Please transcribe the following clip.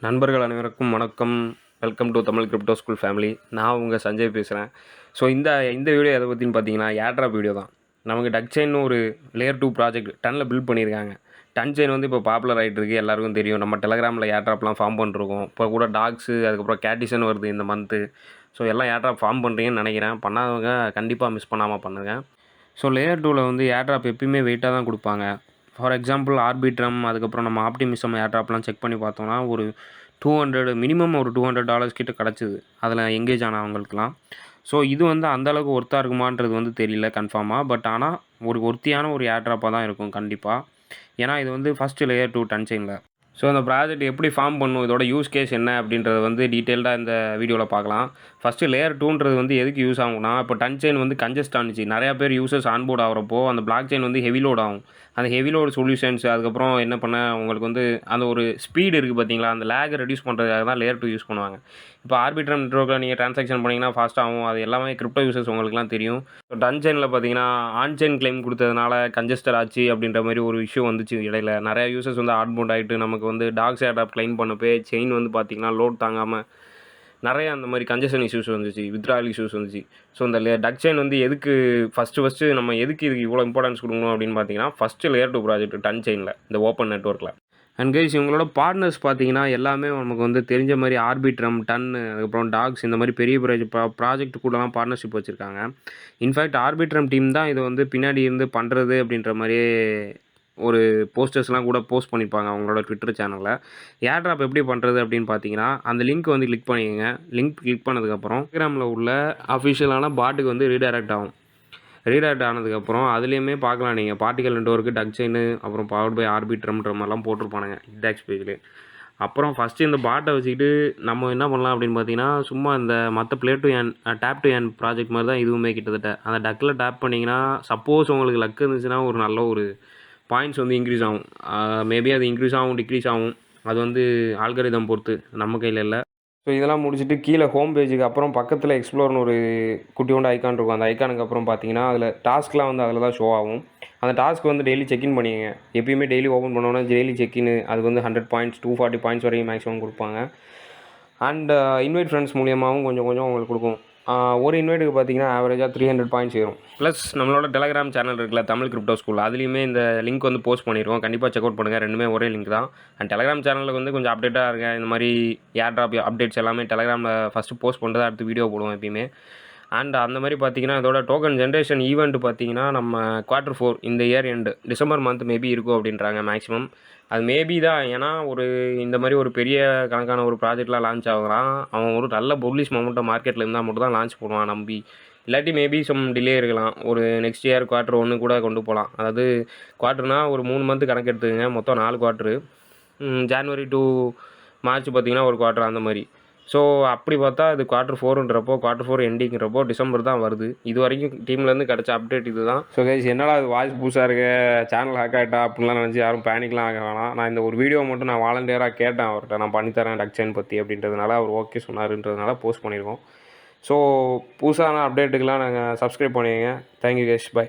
நண்பர்கள் அனைவருக்கும் வணக்கம். Welcome to Tamil crypto school family. நான் உங்கள் சஞ்சய் பேசுகிறேன். ஸோ இந்த வீடியோ எதை பற்றின்னு பார்த்தீங்கன்னா, ஏர்ட்ராப் வீடியோ தான். நமக்கு டக் செயின் ஒரு லேயர் 2 ப்ராஜெக்ட் டன்னில் பில்ட் பண்ணியிருக்காங்க. டன் செயின் வந்து இப்போ பாப்புலர் ஆகிட்டு இருக்குது, எல்லாருக்கும் தெரியும். நம்ம டெலகிராமில் ஏர்ட்ராப்லாம் ஃபார்ம் பண்ணிருக்கோம். இப்போ கூட டாக்ஸு, அதுக்கப்புறம் கேட்டிசன் வருது இந்த மந்த்து. ஸோ எல்லாம் ஏர்ட்ராப் ஃபார்ம் பண்ணுறீங்கன்னு நினைக்கிறேன். பண்ணாதவங்க கண்டிப்பாக மிஸ் பண்ணாமல் பண்ணுங்கள். ஸோ லேயர் 2வில் வந்து ஏர்ட்ராப் எப்பயுமே வெயிட்டாக தான் கொடுப்பாங்க. ஃபார் எக்ஸாம்பிள் ஆர்பிட்ரம், அதுக்கப்புறம் நம்ம ஆப்டிமிசம் ஏர்ட்ராப்லாம் செக் பண்ணி பார்த்தோம்னா ஒரு 200 மினிமம் ஒரு $200 கிட்ட கிடச்சிது அதில் எங்கேஜ் ஆனவங்களுக்குலாம். ஸோ இது வந்து அந்தளவுக்கு ஒர்த்தாக இருக்குமான்றது வந்து தெரியல கன்ஃபார்மாக. பட் ஆனால் ஒரு ஒர்த்தியான ஒரு ஏர்ட்ராப்பாக தான் இருக்கும் கண்டிப்பாக. ஏன்னா இது வந்து ஃபஸ்ட்டு லேயர் 2 டன் செயினில். ஸோ அந்த ப்ராஜெக்ட் எப்படி ஃபார்ம் பண்ணும், இதோட யூஸ் கேஸ் என்ன அப்படின்றத வந்து டீட்டெயில்டாக இந்த வீடியோவில் பார்க்கலாம். ஃபஸ்ட்டு லேயர் 2ன்றது வந்து எதுக்கு யூஸ் ஆகும்னா, இப்போ டன் செயின் வந்து கன்ஜஸ்ட் ஆனிச்சு, நிறையா பேர் யூசர்ஸ் ஆன்போர்ட் ஆகிறப்போ அந்த பிளாக் செயின் வந்து ஹெவி லோட் ஆகும். அந்த ஹெவி லோடு சொல்யூஷன்ஸ், அதுக்கப்புறம் என்ன பண்ண உங்களுக்கு வந்து அந்த ஒரு ஸ்பீடு இருக்குது பார்த்தீங்களா, அந்த லேகை ரெடியூஸ் பண்ணுறதுக்காக தான் லேயர் 2 யூஸ் பண்ணுவாங்க. இப்போ ஆர்பிட்ரம் நெட்வொர்க்கில் நீங்கள் ட்ரான்சாக்ஷன் பண்ணிங்கன்னா ஃபாஸ்ட்டாக ஆகும். அது எல்லாமே கிரிப்டோ யூசர்ஸ் உங்களுக்குலாம் தெரியும். ஸோ டன் செயினில் பார்த்தீங்கன்னா ஆன் செயின் கிளைம் கொடுத்ததுனால கன்ஜஸ்டர் ஆச்சு அப்படின்ற மாதிரி ஒரு இஷ்யூ வந்துச்சு இடையில. நிறையா யூசர்ஸ் வந்து ஆன்போர்ட் ஆகிட்டு நமக்கு வந்து டாக்ஸ் ஏர்ட்ராப் கிளைம் பண்ணப்போ செயின் வந்து பார்த்திங்கன்னா லோட் தாங்காமல் நிறைய அந்த மாதிரி கன்ஜெஷன் இஷ்யூஸ் வந்துச்சு, வித்ட்ராயல் இஷ்யூஸ் வந்துச்சு. ஸோ இந்த டக் செயின் வந்து எதுக்கு ஃபஸ்ட்டு நம்ம எதுக்கு இதுக்கு இவ்வளோ இம்பார்ட்டன்ஸ் கொடுக்கணும் அப்படின்னு பார்த்தீங்கன்னா, ஃபஸ்ட்டு லேயர் 2 ப்ராஜெக்ட் டன் செயினில் இந்த ஓப்பன் நெட்வொர்க்கில். அண்ட் கைஸ், இவங்களோட பார்ட்னர்ஸ் பார்த்தீங்கன்னா எல்லாமே நமக்கு வந்து தெரிஞ்ச மாதிரி ஆர்பிட்ரம், டன்னு, அதுக்கப்புறம் டாக்ஸ் இந்த மாதிரி பெரிய ப்ராஜெக்ட் கூடலாம் பார்ட்னர்ஷிப் வச்சுருக்காங்க. இன்ஃபேக்ட் ஆர்பிட்ரம் டீம் தான் இதை வந்து பின்னாடி இருந்து பண்ணுறது அப்படின்ற மாதிரியே ஒரு போஸ்டர்ஸ்லாம் கூட போஸ்ட் பண்ணியிருப்பாங்க அவங்களோட ட்விட்டர் சேனலில். ஏர்ட்ராப் எப்படி பண்ணுறது அப்படின்னு பார்த்தீங்கன்னா, அந்த லிங்க் வந்து கிளிக் பண்ணிக்கோங்க. லிங்க் கிளிக் பண்ணதுக்கப்புறம் டெலிகிராமில் உள்ள அஃபிஷியலான பாட்டுக்கு வந்து ரீடைரக்ட் ஆகும். ரீடைரக்ட் ஆனதுக்கப்புறம் அதுலேயுமே பார்க்கலாம் நீங்கள், பார்ட்டிகல் நெட்வொர்க்கு, டக் செயின், அப்புறம் பவர்ட் பை ஆர்பிட்ரம்ன்ற மாதிரிலாம் போட்டிருப்பானுங்க இண்டெக்ஸ் பேஜ்லேயே. அப்புறம் ஃபஸ்ட்டு இந்த பாட்டை வச்சுக்கிட்டு நம்ம என்ன பண்ணலாம் அப்படின்னு பார்த்தீங்கன்னா, சும்மா இந்த மற்ற play to earn, tape to earn project மாதிரி தான் இதுவுமே கிட்டத்தட்ட. அந்த டக்கில் டேப் பண்ணிங்கன்னா சப்போஸ் உங்களுக்கு லக் இருந்துச்சுன்னா ஒரு நல்ல ஒரு பாயிண்ட்ஸ் வந்து இன்க்ரீஸ் ஆகும். மேபி அது இன்க்ரீஸ் ஆகும், டிக்ரீஸ் ஆகும். அது வந்து ஆல்கரிதம் பொறுத்து, நம்ம கையில் இல்லை. ஸோ இதெல்லாம் முடிச்சுட்டு கீழே ஹோம் பேஜுக்கு அப்புறம் பக்கத்தில் எக்ஸ்ப்ளோர்னு ஒரு குட்டியோண்டு ஐக்கான் இருக்கும். அந்த ஐக்கானுக்கு அப்புறம் பார்த்தீங்கன்னா அதில் டாஸ்க்லாம் வந்து அதில் தான் ஷோ ஆகும். அந்த டாஸ்க் வந்து டெய்லி செக்இன் பண்ணிக்கங்க. எப்பயுமே டெய்லி ஓப்பன் பண்ணோன்னா டெய்லி செக்இன், அது வந்து 100 பாயிண்ட்ஸ் 240 பாயிண்ட்ஸ் வரைக்கும் மேக்ஸிமம் கொடுப்பாங்க. அண்ட் இன்வைட் ஃப்ரெண்ட்ஸ் மூலியமாகவும் கொஞ்சம் உங்களுக்கு கொடுக்கும். ஒரு இன்வைட்டுக்கு பார்த்தீங்கன்னா ஆவரேஜாக 300 பாயிண்ட்ஸ் ஏறும். ப்ளஸ் நம்மளோட டெலகிராம் சேனல் இருக்குல்ல, தமிழ் கிரிப்டோ ஸ்கூல், அதுலேயுமே இந்த லிங்க் வந்து போஸ்ட் பண்ணியிருக்கோம். கண்டிப்பாக செக் அவுட் பண்ணுங்கள். ரெண்டுமே ஒரே லிங்க் தான். அண்ட் டெலகிராம் சேனலுக்கு வந்து கொஞ்சம் அப்டேட்டாக இருக்கேன். இந்த மாதிரி ஏர்ட்ராப் அப்டேட்ஸ் எல்லாமே டெலகிராமில் ஃபஸ்ட்டு போஸ்ட் பண்ணுறது, அடுத்து வீடியோ போடுவோம் எப்பயுமே. அண்ட் அந்த மாதிரி பார்த்தீங்கன்னா இதோட டோக்கன் ஜென்ரேஷன் ஈவெண்ட் பார்த்தீங்கன்னா நம்ம Q4 இந்த year end December month maybe இருக்கும் அப்படின்றாங்க மேக்ஸிமம். அது மேபி தான். ஏன்னா ஒரு இந்த மாதிரி ஒரு பெரிய கணக்கான ஒரு ப்ராஜெக்ட்லாம் லான்ச் ஆகுறான், அவன் ஒரு நல்ல புல்லிஷ் மொமெண்டம் மார்க்கெட்டில் இருந்தால் மட்டும் தான் லான்ச் பண்ணுவான் நம்பி. இல்லாட்டி மேபி சம் டிலே இருக்கலாம். ஒரு நெக்ஸ்ட் இயர் Q1 கூட கொண்டு போகலாம். அதாவது குவார்ட்டர்னா ஒரு 3 மந்த்து கணக்கு எடுத்துக்கங்க. மொத்தம் 4 குவார்ட்ரு. ஜான்வரி டு மார்ச் பார்த்திங்கன்னா ஒரு குவார்ட்டர் அந்த மாதிரி. ஸோ அப்படி பார்த்தா இது Q4ன்றப்போ, Q4 எண்டிங்கிறப்போ டிசம்பர் தான் வருது. இது வரைக்கும் டீம்லேருந்து கிடச்ச அப்டேட் இது தான். ஸோ கைஸ், என்னடா அது வாய்ஸ் புதுசாக இருக்க, சேனல் ஹேக் ஆகிட்டா அப்படின்லாம் நினச்சி யாரும் பேனிக்லாம் ஆக வேணாம். நான் இந்த ஒரு வீடியோ மட்டும் நான் வாலண்டியராக கேட்டேன் அவர்கிட்ட, நான் பண்ணித்தரேன் டக் செயின் பற்றி அப்படின்றதுனால அவர் ஓகே சொன்னாருன்றதுனால போஸ்ட் பண்ணியிருக்கோம். ஸோ புதுசான அப்டேட்டுக்கெலாம் நாங்கள் சப்ஸ்கிரைப் பண்ணிக்கங்க. Thank you guys, by.